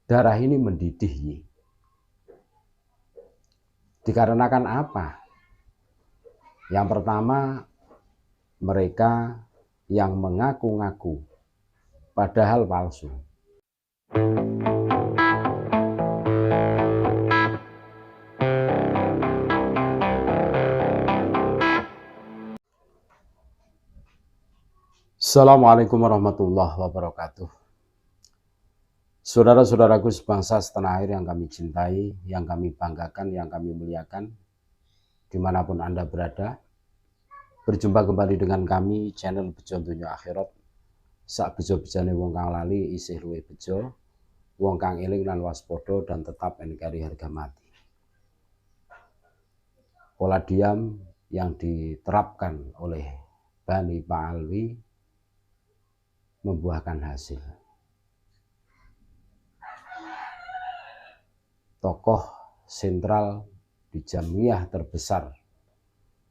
Darah ini mendidih, Yi. Dikarenakan apa? Yang pertama, mereka yang mengaku-ngaku padahal palsu. Assalamualaikum warahmatullahi wabarakatuh. Saudara-saudaraku sebangsa setanah air yang kami cintai, yang kami banggakan, yang kami muliakan, dimanapun Anda berada, berjumpa kembali dengan kami, channel Bejo Dunya Akhirat. Sak bejo-bejane wong kang lali isih luwih bejo, wong kang eling lan waspada dan tetap nkari harga mati. Pola diam yang diterapkan oleh Bani Pa'alwi membuahkan hasil. Tokoh sentral di Jamiah terbesar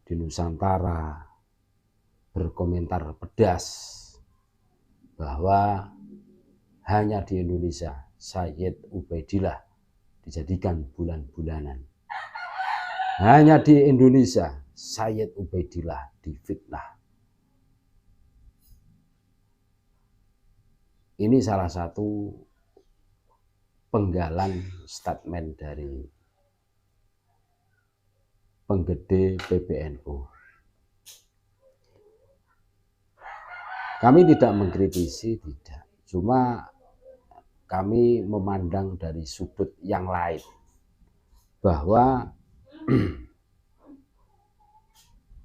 di Nusantara berkomentar pedas bahwa hanya di Indonesia Sayyid Ubaidillah dijadikan bulan-bulanan. Hanya di Indonesia Sayyid Ubaidillah difitnah. Ini salah satu penggalan statement dari penggede PBNU. Kami tidak mengkritisi, tidak. Cuma kami memandang dari sudut yang lain. Bahwa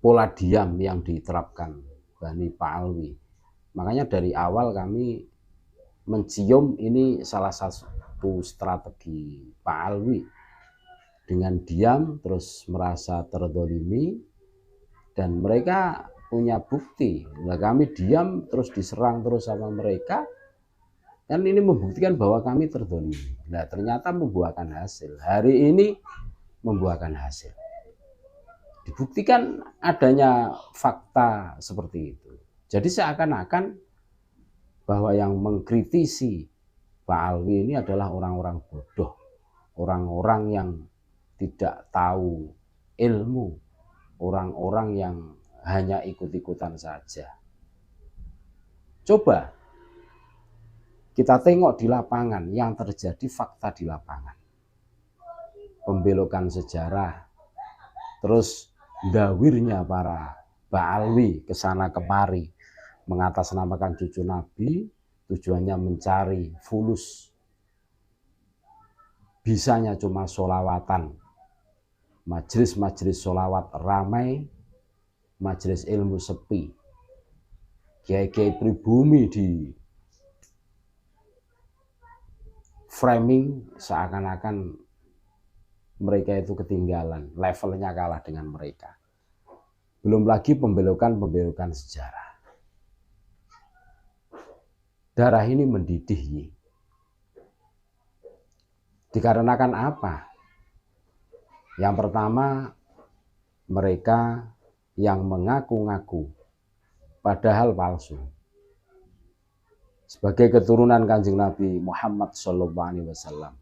pola diam yang diterapkan Bani Pa'alwi. Makanya dari awal kami mencium ini salah satu strategi Pa'alwi. Dengan diam terus merasa terdolimi dan mereka punya bukti. Nah, kami diam terus diserang terus sama mereka, kan ini membuktikan bahwa kami terdolimi. Nah, ternyata membuahkan hasil. Hari ini membuahkan hasil. Dibuktikan adanya fakta seperti itu. Jadi seakan-akan bahwa yang mengkritisi Pa'alwi ini adalah orang-orang bodoh, orang-orang yang tidak tahu ilmu, orang-orang yang hanya ikut-ikutan saja. Coba kita tengok di lapangan yang terjadi, fakta di lapangan. Pembelokan sejarah, terus dawirnya para Pa'alwi kesana kemari mengatasnamakan cucu Nabi, tujuannya mencari fulus. Bisanya cuma sholawatan. Majelis-majelis sholawat ramai, majelis ilmu sepi. Kiai-kiai pribumi di framing seakan-akan mereka itu ketinggalan, levelnya kalah dengan mereka. Belum lagi pembelokan-pembelokan sejarah. Darah ini mendidih, Yi. Dikarenakan apa? Yang pertama, mereka yang mengaku-ngaku padahal palsu. Sebagai keturunan Kanjeng Nabi Muhammad SAW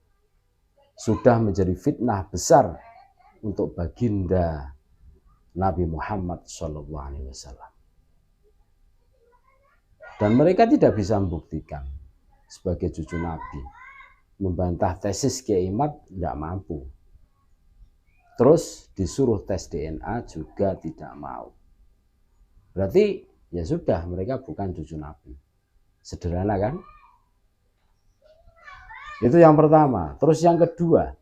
sudah menjadi fitnah besar untuk baginda Nabi Muhammad SAW. Dan mereka tidak bisa membuktikan sebagai cucu Nabi. Membantah tesis Kiai Imad tidak mampu. Terus disuruh tes DNA juga tidak mau. Berarti ya sudah, mereka bukan cucu Nabi. Sederhana kan? Itu yang pertama. Terus yang kedua,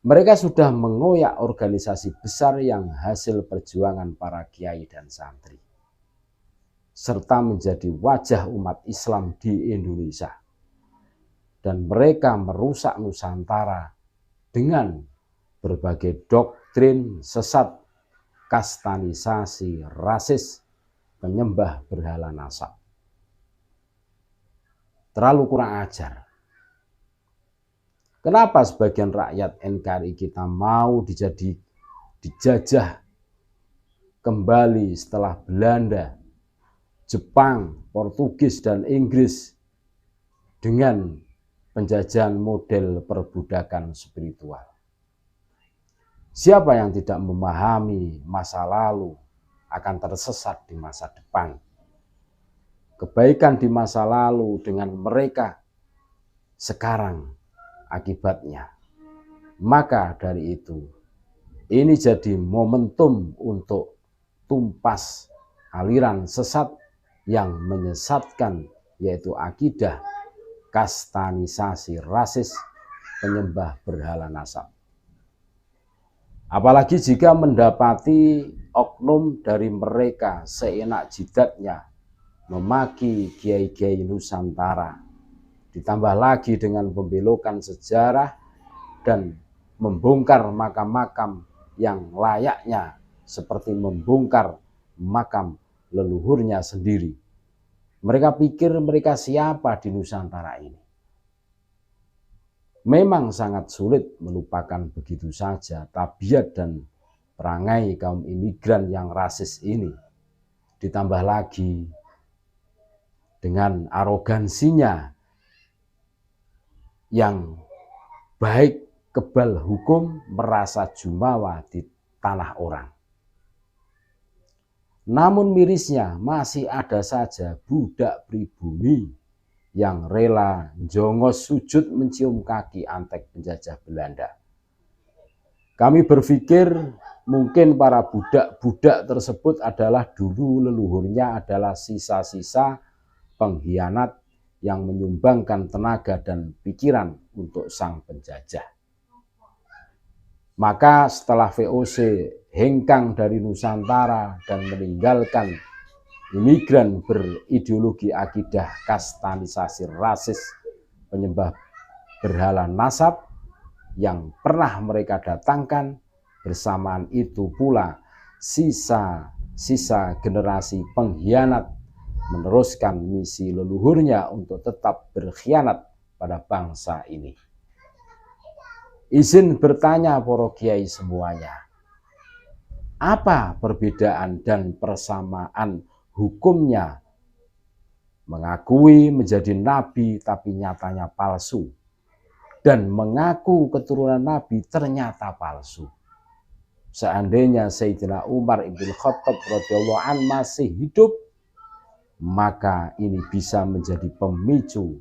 mereka sudah mengoyak organisasi besar yang hasil perjuangan para kiai dan santri, serta menjadi wajah umat Islam di Indonesia. Dan mereka merusak Nusantara dengan berbagai doktrin sesat, kastanisasi, rasis, penyembah berhala nasab. Terlalu kurang ajar. Kenapa sebagian rakyat NKRI kita mau dijajah kembali setelah Belanda, Jepang, Portugis, dan Inggris dengan penjajahan model perbudakan spiritual. Siapa yang tidak memahami masa lalu akan tersesat di masa depan. Kebaikan di masa lalu dengan mereka sekarang akibatnya. Maka dari itu, ini jadi momentum untuk tumpas aliran sesat yang menyesatkan, yaitu akidah kastanisasi rasis penyembah berhala nasab. Apalagi jika mendapati oknum dari mereka seenak jidatnya memaki kiai-kiai Nusantara, ditambah lagi dengan pembelokan sejarah dan membongkar makam-makam yang layaknya seperti membongkar makam leluhurnya sendiri. Mereka pikir mereka siapa di Nusantara ini. Memang sangat sulit melupakan begitu saja tabiat dan perangai kaum imigran yang rasis ini. Ditambah lagi dengan arogansinya yang baik kebal hukum, merasa jumawa di tanah orang. Namun mirisnya masih ada saja budak pribumi yang rela jongos sujud mencium kaki antek penjajah Belanda. Kami berpikir mungkin para budak-budak tersebut adalah dulu leluhurnya adalah sisa-sisa pengkhianat yang menyumbangkan tenaga dan pikiran untuk sang penjajah. Maka setelah VOC hengkang dari Nusantara dan meninggalkan imigran berideologi akidah kastanisasi rasis penyembah berhala nasab yang pernah mereka datangkan, bersamaan itu pula sisa-sisa generasi pengkhianat meneruskan misi leluhurnya untuk tetap berkhianat pada bangsa ini. Izin bertanya para kiai semuanya, apa perbedaan dan persamaan hukumnya mengakui menjadi nabi tapi nyatanya palsu, dan mengaku keturunan nabi ternyata palsu? Seandainya Sayyidina Umar ibn Khattab radhiyallahu an masih hidup, maka ini bisa menjadi pemicu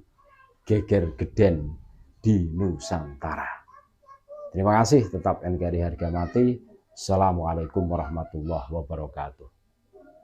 geger geden di Nusantara. Terima kasih, tetap NKRI harga mati. Assalamualaikum warahmatullahi wabarakatuh.